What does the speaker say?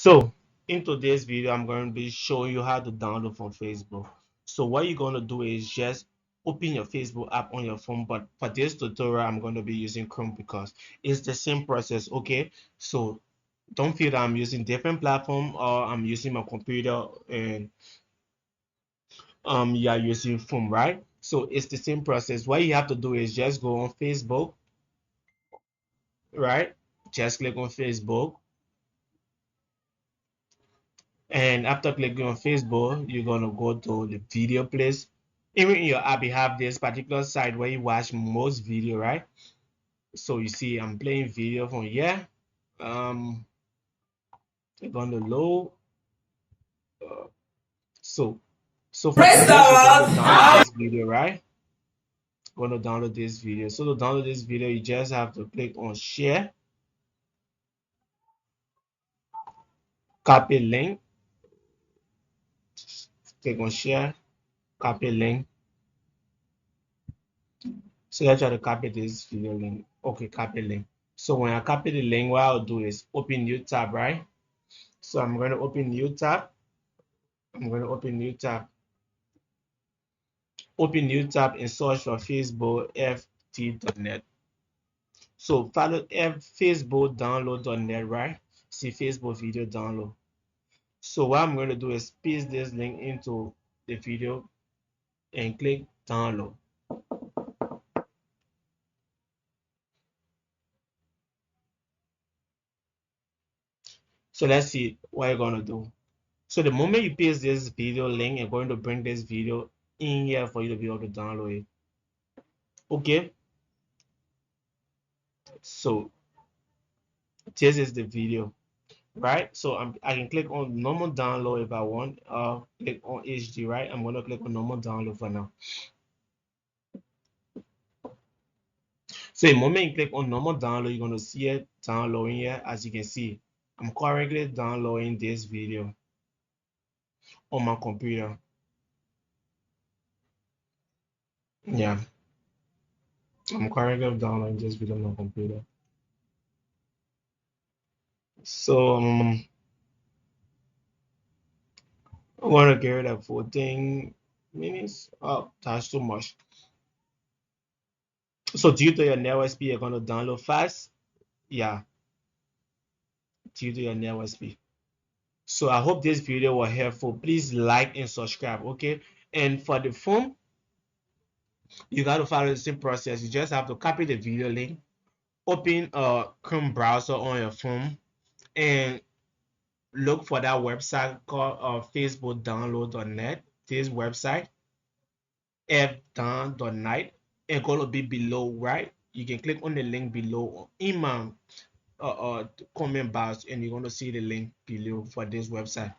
So in today's video, I'm going to be showing you how to download from Facebook. So what you're going to do is just open your Facebook app on your phone. But for this tutorial, I'm going to be using Chrome because it's the same process. Okay, so don't feel that I'm using different platform or I'm using my computer and you're using phone, right? So it's the same process. What you have to do is just go on Facebook, right? Just click on Facebook. And after clicking on Facebook, you're gonna go to the video place. Even in your app, you have this particular site where you watch most video, right? So you see, I'm playing video from here. Um, I'm gonna load. Uh, so, so for this, you're going to download this video, right? Going to download this video. So to download this video, you just have to click on share, copy link, click on share, copy link. So let's try to copy this video link. Okay, copy link. So when I copy the link, what I'll do is open new tab, right? So I'm going to open new tab. I'm going to open new tab. Open new tab and search for facebookft.net. So follow Facebook download.net, right? See Facebook video download. So what I'm going to do is paste this link into the video and click download. So let's see what you're going to do. So the moment you paste this video link, you're going to bring this video in here for you to be able to download it. Okay. So this is the video, right? So I can click on normal download if I want. Click on HD, right? I'm going to click on normal download for now. So the moment you click on normal download, you're going to see it downloading here. As you can see, I'm currently downloading this video on my computer. Yeah, I'm currently downloading this video on my computer. So I want to give it a 14 minutes. Oh, that's too much. So due to your network speed, you're going to download fast. Yeah, due to your network speed. So I hope this video was helpful. Please like and subscribe, okay? And for the phone, you got to follow the same process. You just have to copy the video link, open a Chrome browser on your phone, and look for that website called facebookdownload.net. This website, fdown.net, and gonna be below, right? You can click on the link below in my comment box, and you're gonna see the link below for this website.